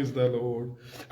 Praise the Lord.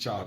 4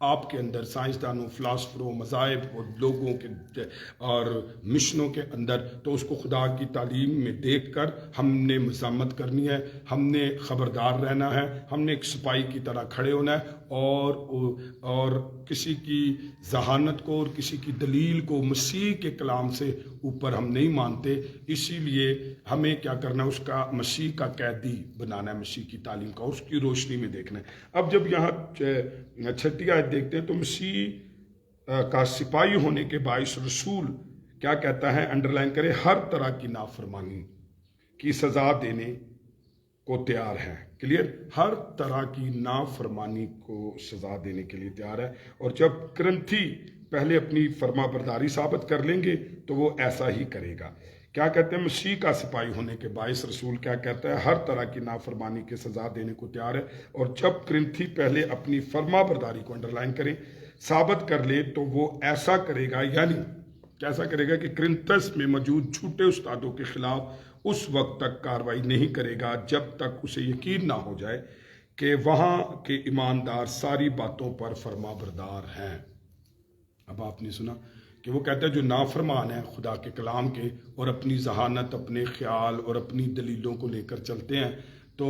آپ کے اندر سائنسدانوں، فلاسفروں، مذاہب اور لوگوں کے اور مشنوں کے اندر، تو اس کو خدا کی تعلیم میں دیکھ کر ہم نے مزاحمت کرنی ہے، ہم نے خبردار رہنا ہے، ہم نے ایک سپاہی کی طرح کھڑے ہونا ہے، اور کسی کی ذہانت کو اور کسی کی دلیل کو مسیح کے کلام سے اوپر ہم نہیں مانتے۔ اسی لیے ہمیں کیا کرنا ہے، اس کا مسیح کا قیدی بنانا ہے، مسیح کی تعلیم کا، اس کی روشنی میں دیکھنا ہے۔ اب جب یہاں 6 آیت دیکھتے ہیں تو مسیح کا سپاہی ہونے کے باعث رسول کیا کہتا ہے، انڈرلائن کرے، ہر طرح کی نافرمانی کی سزا دینے کو تیار ہے۔ کلیئر؟ ہر طرح کی نافرمانی کو سزا دینے کے لیے تیار ہے۔ اور جب کرنتھی پہلے اپنی فرما برداری ثابت کر لیں گے تو وہ ایسا ہی کرے گا۔ کیا کہتے ہیں، مسیح کا سپاہی ہونے کے باعث رسول کیا کہتا ہے، ہر طرح کی نافرمانی کی سزا دینے کو تیار ہے۔ اور جب کرنتھی پہلے اپنی فرما برداری کو انڈرلائن کریں، ثابت کر لے، تو وہ ایسا کرے گا، یعنی کیسا کرے گا کہ کرنتھس میں موجود جھوٹے استادوں کے خلاف اس وقت تک کارروائی نہیں کرے گا جب تک اسے یقین نہ ہو جائے کہ وہاں کے ایماندار ساری باتوں پر فرما بردار ہیں۔ اب آپ نے سنا کہ وہ کہتا ہے جو نافرمان ہیں خدا کے کلام کے، اور اپنی ذہانت، اپنے خیال اور اپنی دلیلوں کو لے کر چلتے ہیں، تو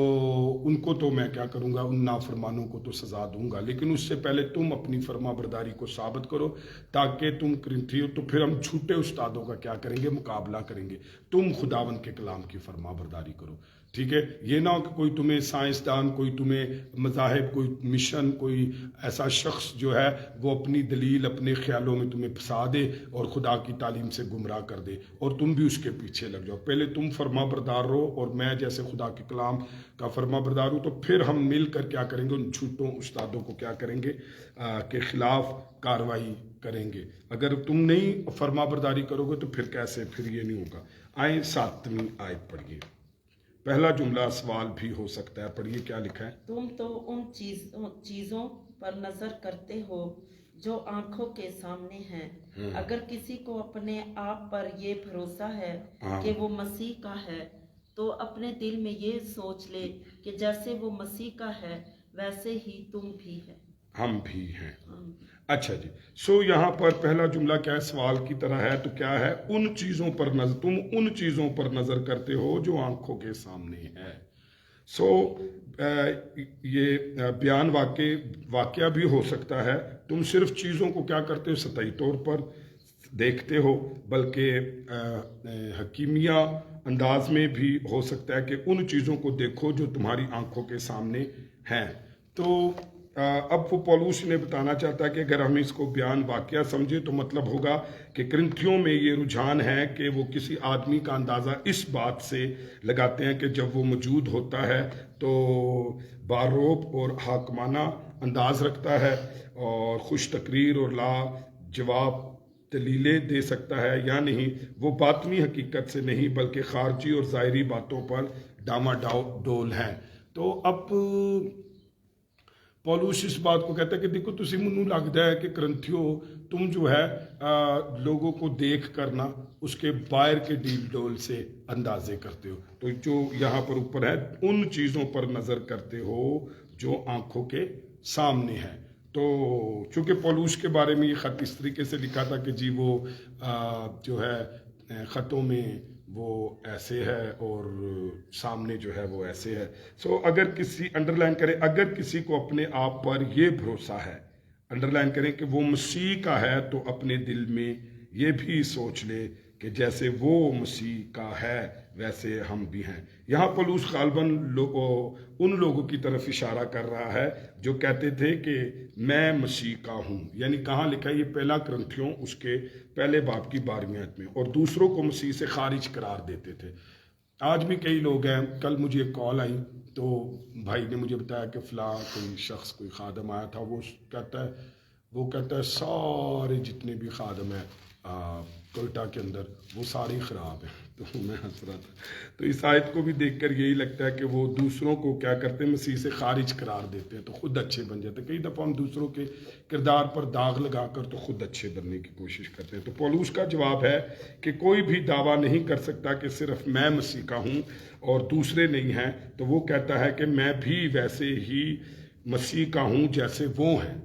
ان کو تو میں کیا کروں گا، ان نافرمانوں کو تو سزا دوں گا، لیکن اس سے پہلے تم اپنی فرما برداری کو ثابت کرو تاکہ تم کرنتھی ہو، تو پھر ہم جھوٹے استادوں کا کیا کریں گے، مقابلہ کریں گے۔ تم خداوند کے کلام کی فرما برداری کرو، ٹھیک ہے؟ یہ نہ ہو کہ کوئی تمہیں سائنسدان، کوئی تمہیں مذاہب، کوئی مشن، کوئی ایسا شخص جو ہے وہ اپنی دلیل اپنے خیالوں میں تمہیں پھنسا دے اور خدا کی تعلیم سے گمراہ کر دے، اور تم بھی اس کے پیچھے لگ جاؤ۔ پہلے تم فرما بردار رہو، اور میں جیسے خدا کے کلام کا فرما بردار ہوں، تو پھر ہم مل کر کیا کریں گے، ان جھوٹوں استادوں کو کیا کریں گے، کے خلاف کارروائی کریں گے۔ اگر تم نہیں فرما برداری کرو گے تو پھر کیسے، پھر یہ نہیں ہوگا۔ آئیں 7ویں آیت پڑھیے۔ پہلا جملہ سوال بھی ہو سکتا ہے، پڑھیے کیا لکھا ہے۔ تم تو ان چیزوں پر نظر کرتے ہو جو آنکھوں کے سامنے ہیں۔ اگر کسی کو اپنے آپ پر یہ بھروسہ ہے کہ وہ مسیح کا ہے، تو اپنے دل میں یہ سوچ لے کہ جیسے وہ مسیح کا ہے ویسے ہی تم بھی ہے، ہم بھی ہیں۔ اچھا جی، یہاں پر پہلا جملہ کیا ہے، سوال کی طرح ہے، تو کیا ہے، ان چیزوں پر نظر، تم ان چیزوں پر نظر کرتے ہو جو آنکھوں کے سامنے ہے۔ یہ بیان واقعہ بھی ہو سکتا ہے، تم صرف چیزوں کو کیا کرتے ہو، سطحی طور پر دیکھتے ہو، بلکہ حکیمیہ انداز میں بھی ہو سکتا ہے کہ ان چیزوں کو دیکھو جو تمہاری آنکھوں کے سامنے ہیں۔ تو اب وہ پولوس نے بتانا چاہتا ہے کہ اگر ہم اس کو بیان واقعہ سمجھے تو مطلب ہوگا کہ کرنتھیوں میں یہ رجحان ہے کہ وہ کسی آدمی کا اندازہ اس بات سے لگاتے ہیں کہ جب وہ موجود ہوتا ہے تو باروب اور حاکمانہ انداز رکھتا ہے اور خوش تقریر اور لا جواب دلیلیں دے سکتا ہے یا نہیں، وہ باطنی حقیقت سے نہیں بلکہ خارجی اور ظاہری باتوں پر ڈول ہیں۔ تو اب پولوس اس بات کو کہتا ہے کہ دیکھو تسی منو لگتا ہے کہ کرنتھیو تم جو ہے لوگوں کو دیکھ کرنا اس کے باہر کے ڈیل ڈول سے اندازے کرتے ہو، تو جو یہاں پر اوپر ہے ان چیزوں پر نظر کرتے ہو جو آنکھوں کے سامنے ہے۔ تو چونکہ پولوس کے بارے میں یہ خط اس طریقے سے لکھا تھا کہ جی وہ جو ہے خطوں میں وہ ایسے ہے اور سامنے جو ہے وہ ایسے ہے۔ اگر کسی انڈرلائن کریں، اگر کسی کو اپنے آپ پر یہ بھروسہ ہے، انڈرلائن کریں کہ وہ مسیح کا ہے، تو اپنے دل میں یہ بھی سوچ لے کہ جیسے وہ مسیح کا ہے ویسے ہم بھی ہیں۔ یہاں پولوس غالباً ان لوگوں کی طرف اشارہ کر رہا ہے جو کہتے تھے کہ میں مسیح کا ہوں، یعنی کہاں لکھا ہے یہ، پہلا کرنتھیوں اس کے پہلے باب کی 12ویں آیت میں، اور دوسروں کو مسیح سے خارج قرار دیتے تھے۔ آج بھی کئی لوگ ہیں، کل مجھے ایک کال آئی تو بھائی نے مجھے بتایا کہ فلاں کوئی شخص، کوئی خادم آیا تھا، وہ کہتا ہے سارے جتنے بھی خادم ہیں کوئٹہ کے اندر وہ سارے خراب ہیں۔ تو میں ہنس رہا تھا۔ تو اس آیت کو بھی دیکھ کر یہی لگتا ہے کہ وہ دوسروں کو کیا کرتے ہیں، مسیح سے خارج قرار دیتے ہیں تو خود اچھے بن جاتے ہیں۔ کئی دفعہ ہم دوسروں کے کردار پر داغ لگا کر تو خود اچھے بننے کی کوشش کرتے ہیں۔ تو پولوس کا جواب ہے کہ کوئی بھی دعویٰ نہیں کر سکتا کہ صرف میں مسیح کا ہوں اور دوسرے نہیں ہیں، تو وہ کہتا ہے کہ میں بھی ویسے ہی مسیح کا ہوں جیسے وہ ہیں۔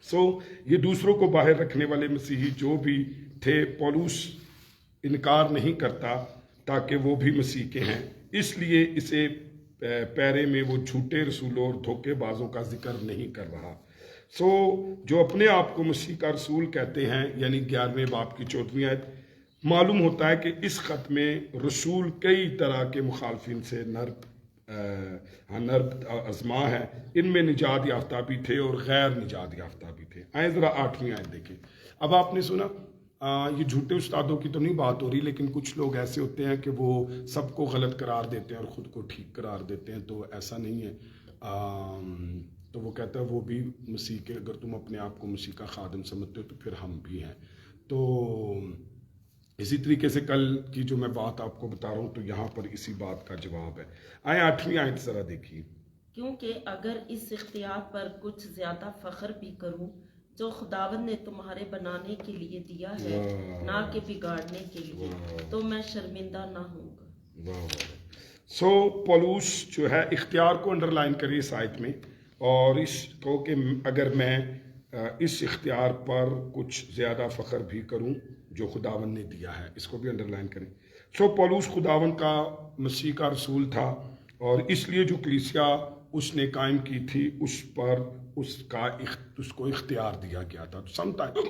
یہ دوسروں کو باہر رکھنے والے مسیحی جو بھی تھے، پولس انکار نہیں کرتا تاکہ وہ بھی مسیح کے ہیں، اس لیے اسے پیرے میں وہ جھوٹے رسولوں اور دھوکے بازوں کا ذکر نہیں کر رہا۔ جو اپنے آپ کو مسیح کا رسول کہتے ہیں، یعنی 11ویں باب کی 14ویں آیت، معلوم ہوتا ہے کہ اس خط میں رسول کئی طرح کے مخالفین سے نرب ازما ہے۔ ان میں نجات یافتہ بھی تھے اور غیر نجات یافتہ بھی تھے۔ آئیں ذرا 8ویں آیت دیکھیں۔ اب آپ نے سنا یہ جھوٹے استادوں کی تو نہیں بات ہو رہی، لیکن کچھ لوگ ایسے ہوتے ہیں کہ وہ سب کو غلط قرار دیتے ہیں اور خود کو ٹھیک قرار دیتے ہیں، تو ایسا نہیں ہے۔ تو وہ کہتا ہے وہ بھی مسیح کے، اگر تم اپنے آپ کو مسیح کا خادم سمجھتے ہو تو پھر ہم بھی ہیں۔ تو اسی طریقے سے کل کی جو میں بات آپ کو بتا رہا ہوں، تو یہاں پر اسی بات کا جواب ہے۔ آئیں 8ویں آیت ذرا دیکھیے۔ کیونکہ اگر اس اختیار پر کچھ زیادہ فخر بھی کروں جو خداوند نے تمہارے بنانے کے لیے دیا ہے، نہ کہ بگاڑنے کے لیے، تو میں شرمندہ نہ ہوں گا۔ پولس جو ہے اختیار کو انڈر لائن کریے اس آیت میں، اور اس کو کہ اگر میں اس اختیار پر کچھ زیادہ فخر بھی کروں جو خداوند نے دیا ہے، اس کو بھی انڈر لائن کریں۔ پولس خداوند کا مسیح کا رسول تھا، اور اس لیے جو کلیسیا اس نے قائم کی تھی اس پر اس کو اختیار دیا گیا تھا۔ سم ٹائم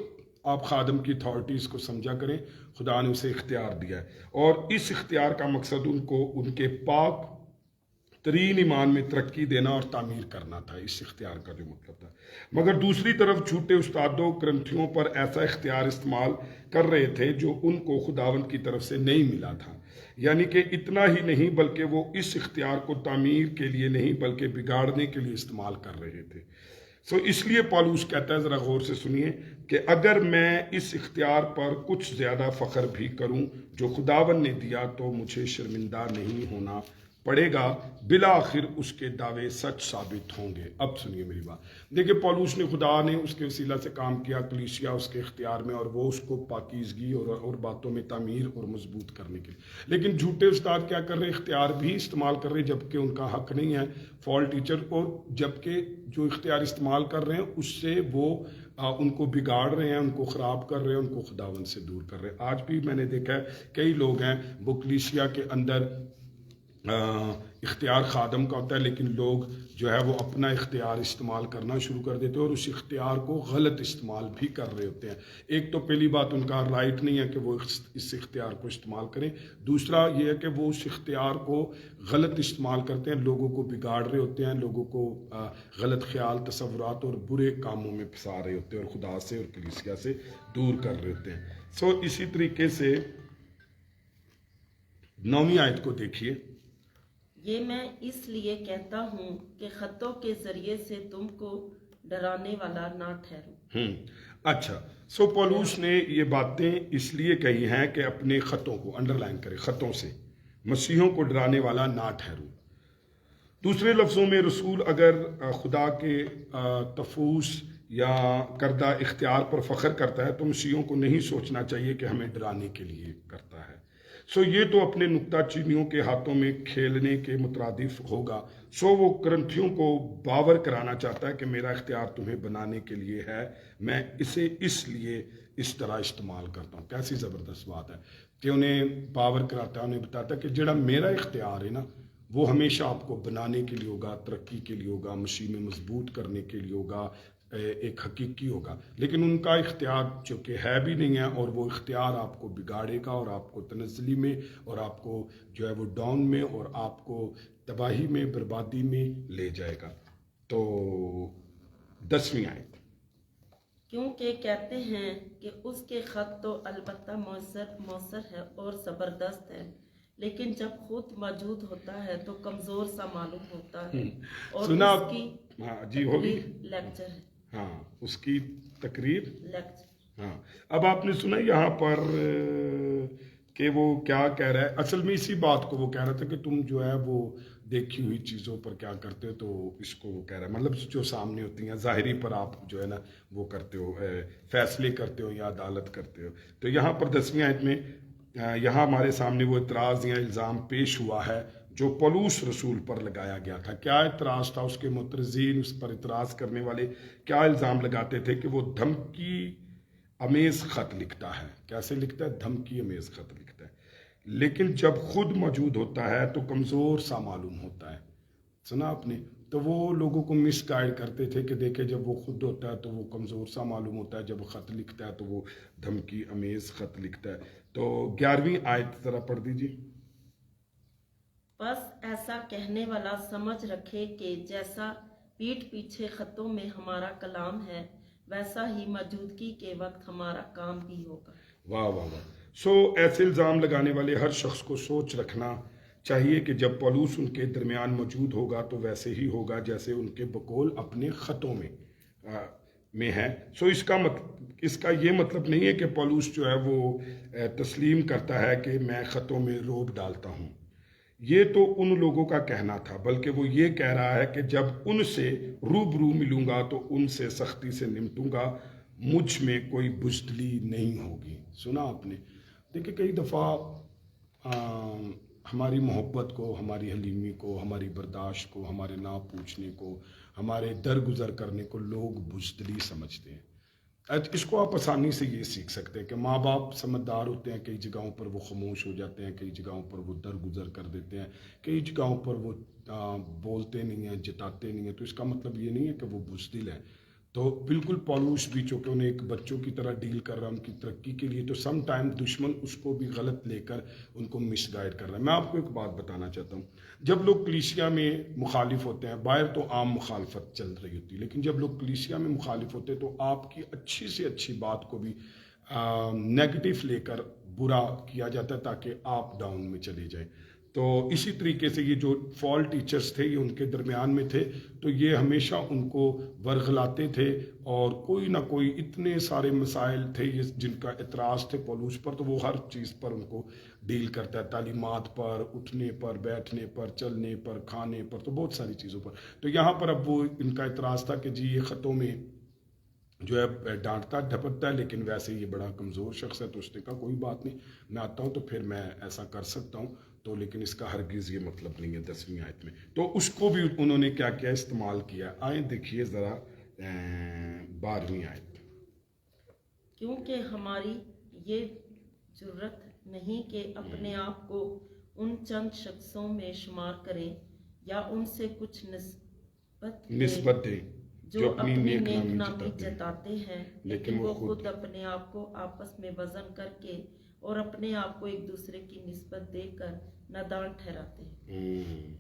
آپ خادم کی اتھارٹیز کو سمجھا کریں، خدا نے اسے اختیار دیا ہے، اور اس اختیار کا مقصد ان کو ان کے پاک ترین ایمان میں ترقی دینا اور تعمیر کرنا تھا، اس اختیار کا جو مطلب تھا۔ مگر دوسری طرف جھوٹے استادوں کرنتھیوں پر ایسا اختیار استعمال کر رہے تھے جو ان کو خداوند کی طرف سے نہیں ملا تھا، یعنی کہ اتنا ہی نہیں بلکہ وہ اس اختیار کو تعمیر کے لیے نہیں بلکہ بگاڑنے کے لیے استعمال کر رہے تھے۔ اس لیے پولس کہتا ہے، ذرا غور سے سنیے، کہ اگر میں اس اختیار پر کچھ زیادہ فخر بھی کروں جو خداوند نے دیا تو مجھے شرمندہ نہیں ہونا پڑے گا، بالآخر اس کے دعوے سچ ثابت ہوں گے۔ اب سنیے میری بات، دیکھیں پولس نے، خدا نے اس کے وسیلہ سے کام کیا، کلیسیا اس کے اختیار میں، اور وہ اس کو پاکیزگی اور باتوں میں تعمیر اور مضبوط کرنے کے لیے۔ لیکن جھوٹے استاد کیا کر رہے، اختیار بھی استعمال کر رہے جبکہ ان کا حق نہیں ہے، فال ٹیچر، اور جبکہ جو اختیار استعمال کر رہے ہیں اس سے وہ ان کو بگاڑ رہے ہیں، ان کو خراب کر رہے ہیں، ان کو خداوند سے دور کر رہے ہیں۔ آج بھی میں نے دیکھا ہے کئی لوگ ہیں وہ کلیسیا کے اندر اختیار خادم کا ہوتا ہے، لیکن لوگ جو ہے وہ اپنا اختیار استعمال کرنا شروع کر دیتے ہیں اور اس اختیار کو غلط استعمال بھی کر رہے ہوتے ہیں۔ ایک تو پہلی بات، ان کا رائٹ نہیں ہے کہ وہ اس اختیار کو استعمال کریں، دوسرا یہ ہے کہ وہ اس اختیار کو غلط استعمال کرتے ہیں، لوگوں کو بگاڑ رہے ہوتے ہیں، لوگوں کو غلط خیال، تصورات اور برے کاموں میں پھنسا رہے ہوتے ہیں اور خدا سے اور کلیسیا سے دور کر رہے ہوتے ہیں۔ اسی طریقے سے 9ویں آیت کو دیکھیے۔ یہ میں اس لیے کہتا ہوں کہ خطوں کے ذریعے سے تم کو ڈرانے والا نہ ٹھہروں۔ اچھا، پولس نے یہ باتیں اس لیے کہی ہیں کہ اپنے خطوں کو انڈر لائن کرے، خطوں سے مسیحوں کو ڈرانے والا نہ ٹھہروں۔ دوسرے لفظوں میں، رسول اگر خدا کے تفوس یا کردہ اختیار پر فخر کرتا ہے تو مسیحوں کو نہیں سوچنا چاہیے کہ ہمیں ڈرانے کے لیے کرتا ہے۔ یہ تو اپنے نکتہ چینیوں کے ہاتھوں میں کھیلنے کے مترادف ہوگا۔ وہ کرنتھیوں کو باور کرانا چاہتا ہے کہ میرا اختیار تمہیں بنانے کے لیے ہے، میں اسے اس لیے اس طرح استعمال کرتا ہوں۔ کیسی زبردست بات ہے کہ انہیں باور کراتا ہے، انہیں بتاتا ہے کہ جڑا میرا اختیار ہے نا، وہ ہمیشہ آپ کو بنانے کے لیے ہوگا، ترقی کے لیے ہوگا، مسیح میں مضبوط کرنے کے لیے ہوگا، ایک حقیقی ہوگا۔ لیکن ان کا اختیار جو کہ ہے بھی نہیں ہے، اور وہ اختیار آپ کو بگاڑے گا اور آپ کو تنزلی میں اور آپ کو جو ہے وہ ڈاؤن میں اور آپ کو تباہی میں، بربادی میں لے جائے گا۔ تو 10ویں آیت، کیونکہ کہتے ہیں کہ اس کے خط تو البتہ مؤثر ہے اور زبردست ہے، لیکن جب خود موجود ہوتا ہے تو کمزور سا معلوم ہوتا ہے، اور سنا اس کی جی ہوگی لیکچر ہے، ہاں، اس کی تقریر لیکچر۔ ہاں۔ اب آپ نے سنا یہاں پر کہ وہ کیا کہہ رہا ہے، اصل میں اسی بات کو وہ کہہ رہا تھا کہ تم جو ہے وہ دیکھی ہوئی چیزوں پر کیا کرتے ہو، تو اس کو وہ کہہ رہا ہے، مطلب جو سامنے ہوتی ہیں ظاہری پر آپ جو ہے نا وہ کرتے ہو، فیصلے کرتے ہو یا عدالت کرتے ہو۔ تو یہاں پر 10ویں آیت میں یہاں ہمارے سامنے وہ اعتراض یا الزام پیش ہوا ہے جو پولوس رسول پر لگایا گیا تھا. کیا اعتراض تھا؟ اس کے معترضین اس پر اعتراض کرنے والے کیا الزام لگاتے تھے کہ وہ دھمکی امیز خط لکھتا ہے. کیسے لکھتا ہے؟ دھمکی امیز خط لکھتا ہے. لیکن جب خود موجود ہوتا ہے تو کمزور سا معلوم ہوتا ہے. سنا آپ نے؟ تو وہ لوگوں کو مس گائیڈ کرتے تھے کہ دیکھیں جب وہ خود ہوتا ہے تو وہ کمزور سا معلوم ہوتا ہے، جب وہ خط لکھتا ہے تو وہ دھمکی امیز خط لکھتا ہے. تو 11ویں آیت ذرا پڑھ دیجیے. بس ایسا کہنے والا سمجھ رکھے کہ جیسا پیٹھ پیچھے خطوں میں ہمارا کلام ہے ویسا ہی موجودگی کے وقت ہمارا کام بھی ہوگا. واہ واہ واہ. ایسے الزام لگانے والے ہر شخص کو سوچ رکھنا چاہیے کہ جب پولوس ان کے درمیان موجود ہوگا تو ویسے ہی ہوگا جیسے ان کے بقول اپنے خطوں میں ہے. اس کا یہ مطلب نہیں ہے کہ پولوس جو ہے وہ تسلیم کرتا ہے کہ میں خطوں میں روب ڈالتا ہوں. یہ تو ان لوگوں کا کہنا تھا، بلکہ وہ یہ کہہ رہا ہے کہ جب ان سے روبرو ملوں گا تو ان سے سختی سے نمٹوں گا، مجھ میں کوئی بزدلی نہیں ہوگی. سنا آپ نے؟ دیکھیں کئی دفعہ ہماری محبت کو، ہماری حلیمی کو، ہماری برداشت کو، ہمارے نہ پوچھنے کو، ہمارے درگزر کرنے کو لوگ بزدلی سمجھتے ہیں. اس کو آپ آسانی سے یہ سیکھ سکتے ہیں کہ ماں باپ سمجھدار ہوتے ہیں، کئی جگہوں پر وہ خاموش ہو جاتے ہیں، کئی جگہوں پر وہ درگزر کر دیتے ہیں، کئی جگہوں پر وہ بولتے نہیں ہیں، جتاتے نہیں ہیں. تو اس کا مطلب یہ نہیں ہے کہ وہ بزدل ہیں. تو بالکل پولوس بھی چونکہ انہیں ایک بچوں کی طرح ڈیل کر رہا ہے ان کی ترقی کے لیے، تو سم ٹائم دشمن اس کو بھی غلط لے کر ان کو مس گائیڈ کر رہا ہے. میں آپ کو ایک بات بتانا چاہتا ہوں. جب لوگ کلیسیا میں مخالف ہوتے ہیں، باہر تو عام مخالفت چل رہی ہوتی ہے، لیکن جب لوگ کلیسیا میں مخالف ہوتے ہیں تو آپ کی اچھی سے اچھی بات کو بھی نیگیٹو لے کر برا کیا جاتا ہے تاکہ آپ ڈاؤن میں چلے جائیں. تو اسی طریقے سے یہ جو فال ٹیچرز تھے یہ ان کے درمیان میں تھے، تو یہ ہمیشہ ان کو ورغلاتے تھے اور کوئی نہ کوئی اتنے سارے مسائل تھے جن کا اعتراض تھے پولوس پر، تو وہ ہر چیز پر ان کو ڈیل کرتا ہے، تعلیمات پر، اٹھنے پر، بیٹھنے پر، چلنے پر، کھانے پر، تو بہت ساری چیزوں پر. تو یہاں پر اب وہ ان کا اعتراض تھا کہ جی یہ خطوں میں جو ہے ڈانٹتا ڈھپٹتا ہے لیکن ویسے یہ بڑا کمزور شخص ہے. تو اس نے کہا کوئی بات نہیں، میں آتا ہوں تو پھر میں ایسا کر سکتا ہوں. تو لیکن اس کا ہرگز یہ مطلب نہیں ہے 10ویں آیت میں. تو اس کو بھی انہوں نے کیا کیا استعمال کیا. آئیں دیکھیے ذرا 12ویں آیت. کیونکہ ہماری یہ جرت نہیں کہ اپنے آپ کو ان چند شخصوں میں شمار کریں یا ان سے کچھ نسبت دیں جو اپنی نیک نامی جتاتے ہیں، لیکن وہ خود اپنے آپ کو آپس میں وزن کر کے اور اپنے آپ کو ایک دوسرے کی نسبت دے کر نادان ٹھہراتے ہیں.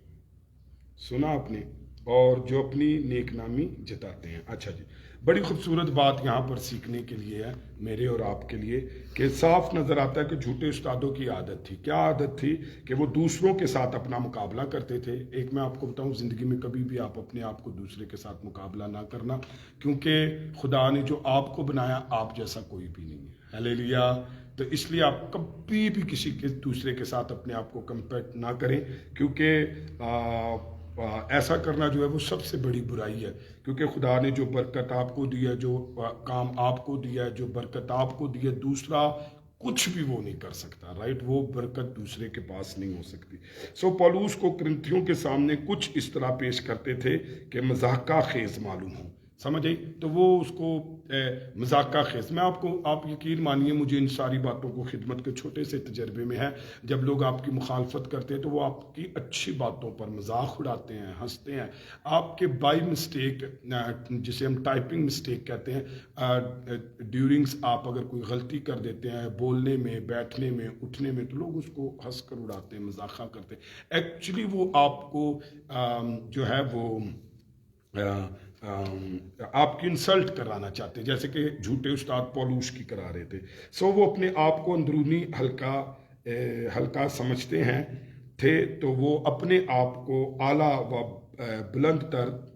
سنا آپ نے؟ اور جو اپنی نیک نامی جتاتے ہیں. اچھا جی، بڑی خوبصورت بات یہاں پر سیکھنے کے لیے ہے میرے اور آپ کے لیے کہ صاف نظر آتا ہے کہ جھوٹے استادوں کی عادت تھی. کیا عادت تھی؟ کہ وہ دوسروں کے ساتھ اپنا مقابلہ کرتے تھے. ایک میں آپ کو بتاؤں، زندگی میں کبھی بھی آپ اپنے آپ کو دوسرے کے ساتھ مقابلہ نہ کرنا، کیونکہ خدا نے جو آپ کو بنایا آپ جیسا کوئی بھی نہیں ہے. ہلیلویا. تو اس لیے آپ کبھی بھی کسی کے دوسرے کے ساتھ اپنے آپ کو کمپیٹ نہ کریں، کیونکہ ایسا کرنا جو ہے وہ سب سے بڑی برائی ہے. کیونکہ خدا نے جو برکت آپ کو دی ہے، جو کام آپ کو دیا ہے، جو برکت آپ کو دی ہے، دوسرا کچھ بھی وہ نہیں کر سکتا. رائٹ؟ وہ برکت دوسرے کے پاس نہیں ہو سکتی. پولوس کو کرنتھیوں کے سامنے کچھ اس طرح پیش کرتے تھے کہ مضحکہ خیز معلوم ہو. سمجھ آئی؟ تو وہ اس کو مذاقہ خیز. میں آپ یقین مانیے مجھے ان ساری باتوں کو خدمت کے چھوٹے سے تجربے میں ہے. جب لوگ آپ کی مخالفت کرتے ہیں تو وہ آپ کی اچھی باتوں پر مذاق اڑاتے ہیں، ہنستے ہیں. آپ کے بائی مسٹیک، جسے ہم ٹائپنگ مسٹیک کہتے ہیں، ڈیورنگس آپ اگر کوئی غلطی کر دیتے ہیں بولنے میں، بیٹھنے میں، اٹھنے میں، تو لوگ اس کو ہنس کر اڑاتے ہیں، مذاقہ کرتے ہیں. ایکچولی وہ آپ کو جو ہے وہ آپ کی انسلٹ کرانا چاہتے ہیں، جیسے کہ جھوٹے استاد پولوس کی کرا رہے تھے. وہ اپنے آپ کو اندرونی ہلکا سمجھتے ہیں تھے، تو وہ اپنے آپ کو اعلیٰ و بلند تر